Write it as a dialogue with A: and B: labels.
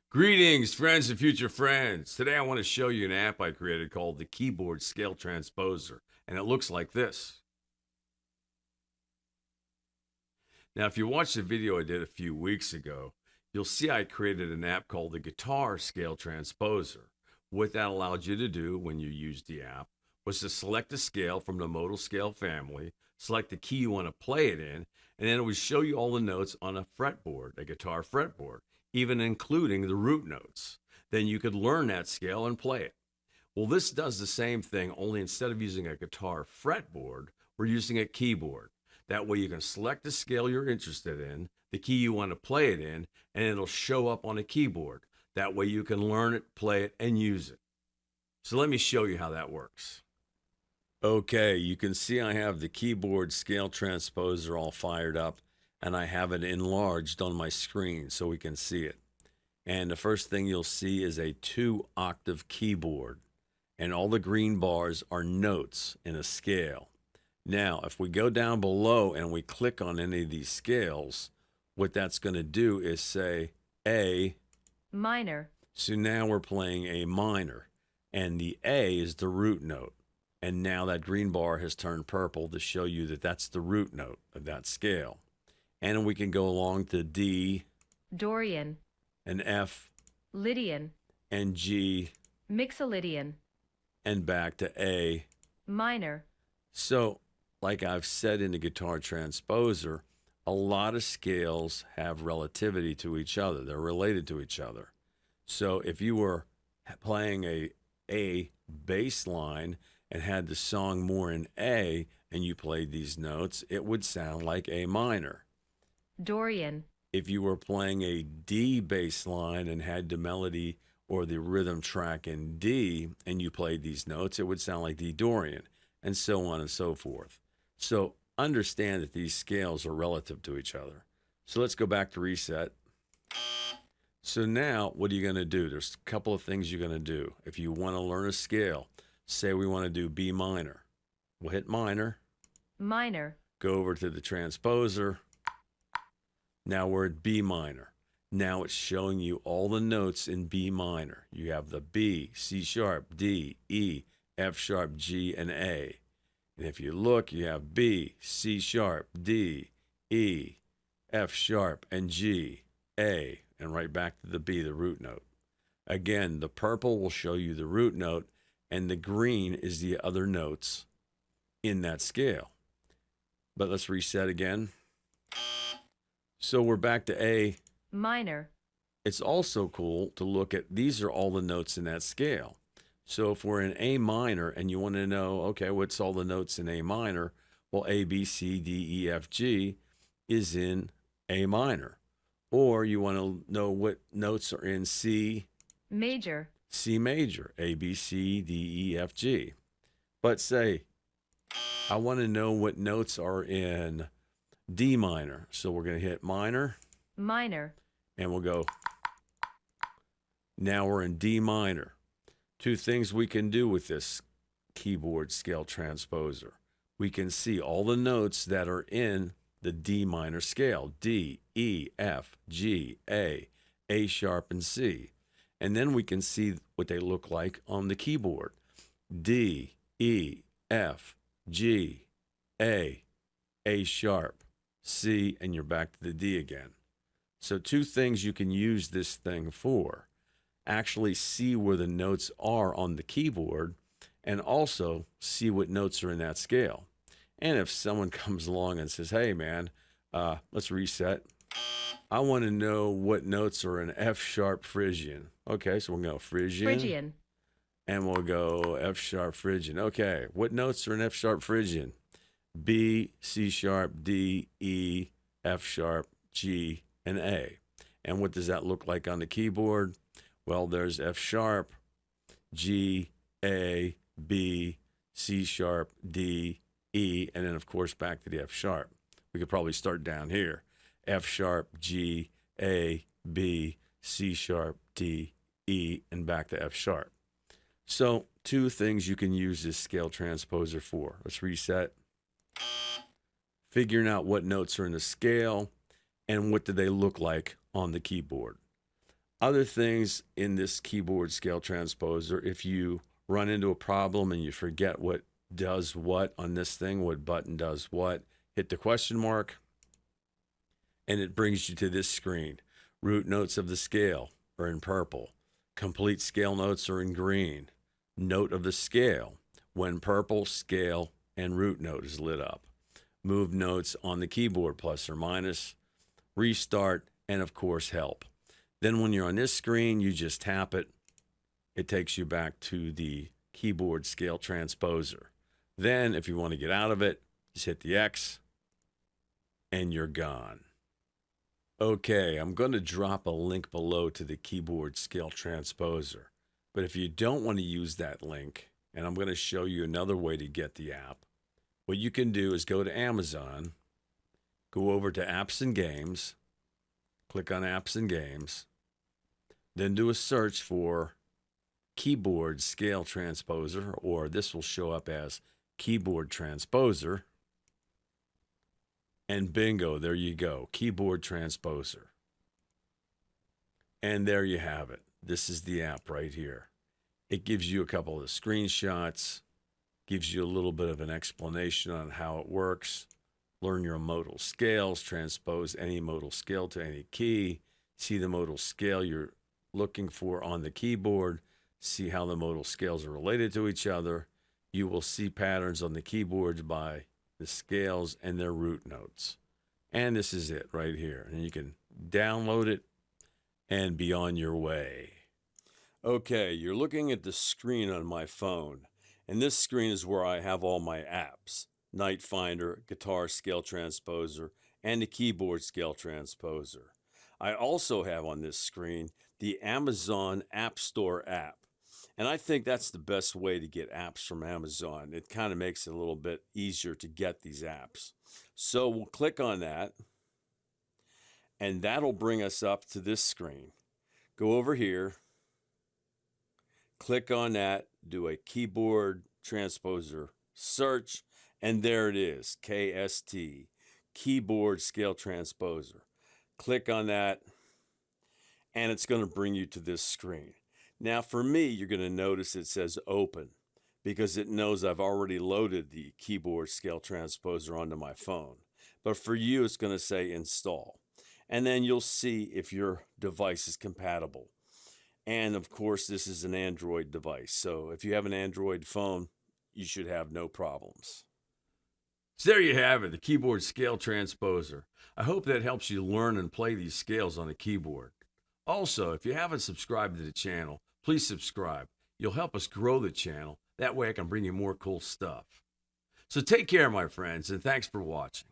A: Greetings, friends and future friends. Today I want to show you an app I created called the Keyboard Scale Transposer, and it looks like this. Now, if you watched the video I did a few weeks ago, you'll see I created an app called the Guitar Scale Transposer. What that allowed you to do when you used the app was to select a scale from the Modal Scale Family, select the key you want to play it in, and then it would show you all the notes on a fretboard, a guitar fretboard, even including the root notes. Then you could learn that scale and play it. Well, this does the same thing, only instead of using a guitar fretboard, we're using a keyboard. That way you can select the scale you're interested in, the key you want to play it in, and it'll show up on a keyboard. That way you can learn it, play it, and use it. So let me show you how that works. Okay, you can see I have the keyboard scale transposer all fired up, and I have it enlarged on my screen so we can see it. And the first thing you'll see is a 2-octave keyboard, and all the green bars are notes in a scale. Now, if we go down below and we click on any of these scales, what that's going to do is say A
B: minor,
A: So now we're playing A minor, and the A is the root note. And now that green bar has turned purple to show you that that's the root note of that scale. And we can go along to D
B: Dorian,
A: and F
B: Lydian,
A: and G
B: Mixolydian,
A: and back to A.
B: minor,
A: So, like I've said in the guitar transposer, a lot of scales have relativity to each other. They're related to each other. So if you were playing a bass line and had the song more in A and you played these notes, it would sound like A minor.
B: Dorian,
A: If you were playing a D bass line and had the melody or the rhythm track in D and you played these notes, it would sound like D Dorian, and so on and so forth. So understand that these scales are relative to each other. So let's go back to reset. So now what are you going to do? There's a couple of things you're going to do. If you want to learn a scale, say we want to do B minor. We'll hit minor,
B: minor,
A: go over to the transposer. Now we're at B minor. Now it's showing you all the notes in B minor. You have the B, C sharp, D, E, F sharp, G, and A. And if you look, you have B, C sharp, D, E, F sharp, and G, A, and right back to the B, the root note. Again, the purple will show you the root note, and the green is the other notes in that scale. But let's reset again. So we're back to A
B: minor,
A: It's also cool to look at, these are all the notes in that scale. So if we're in A minor and you want to know, okay, what's all the notes in A minor? Well, A, B, C, D, E, F, G is in A minor. Or you want to know what notes are in C
B: major,
A: major, A, B, C, D, E, F, G. But say, I want to know what notes are in D minor. So we're going to hit minor,
B: minor,
A: and we'll go, now we're in D minor. Two things we can do with this keyboard scale transposer. We can see all the notes that are in the D minor scale, D, E, F, G, A sharp, and C. And then we can see what they look like on the keyboard. D, E, F, G, A sharp, C, and you're back to the D again. So two things you can use this thing for. Actually see where the notes are on the keyboard and also see what notes are in that scale. And if someone comes along and says, hey man, let's reset. I want to know what notes are in F sharp Phrygian. Okay, so we'll go
B: Phrygian,
A: and we'll go F sharp Phrygian. Okay, what notes are in F sharp Phrygian? B, C sharp, D, E, F sharp, G, and A. And what does that look like on the keyboard? Well, there's F sharp, G, A, B, C sharp, D, E, and then of course back to the F sharp. We could probably start down here. F sharp, G, A, B, C sharp, D, E, and back to F sharp. So two things you can use this scale transposer for. Let's reset. Figuring out what notes are in the scale and what do they look like on the keyboard. Other things in this keyboard scale transposer, if you run into a problem and you forget what does what on this thing, what button does what, hit the question mark, and it brings you to this screen. Root notes of the scale are in purple. Complete scale notes are in green. Note of the scale. When purple, scale and root note is lit up. Move notes on the keyboard, plus or minus. Restart, and of course, help. Then when you're on this screen, you just tap it. It takes you back to the keyboard scale transposer. Then, if you want to get out of it, just hit the X, and you're gone. Okay, I'm going to drop a link below to the keyboard scale transposer. But if you don't want to use that link, and I'm going to show you another way to get the app, what you can do is go to Amazon, go over to Apps and Games, click on Apps and Games, then do a search for Keyboard Scale Transposer, or this will show up as Keyboard Transposer. And bingo, there you go, Keyboard Transposer. And there you have it. This is the app right here. It gives you a couple of screenshots, gives you a little bit of an explanation on how it works. Learn your modal scales, transpose any modal scale to any key, see the modal scale you're looking for on the keyboard, see how the modal scales are related to each other. You will see patterns on the keyboards by the scales and their root notes. And this is it right here. And you can download it and be on your way. Okay, you're looking at the screen on my phone. And this screen is where I have all my apps. Night Finder, Guitar Scale Transposer, and the Keyboard Scale Transposer. I also have on this screen the Amazon App Store app. And I think that's the best way to get apps from Amazon. It kind of makes it a little bit easier to get these apps. So we'll click on that, and that'll bring us up to this screen. Go over here, click on that, do a keyboard transposer search, and there it is, KST, Keyboard Scale Transposer. Click on that, and it's going to bring you to this screen. Now for me, you're going to notice it says open because it knows I've already loaded the keyboard scale transposer onto my phone. But for you, it's going to say install. And then you'll see if your device is compatible. And of course, this is an Android device. So if you have an Android phone, you should have no problems. So there you have it, the keyboard scale transposer. I hope that helps you learn and play these scales on the keyboard. Also, if you haven't subscribed to the channel, please subscribe. You'll help us grow the channel. That way I can bring you more cool stuff. So take care, my friends, and thanks for watching.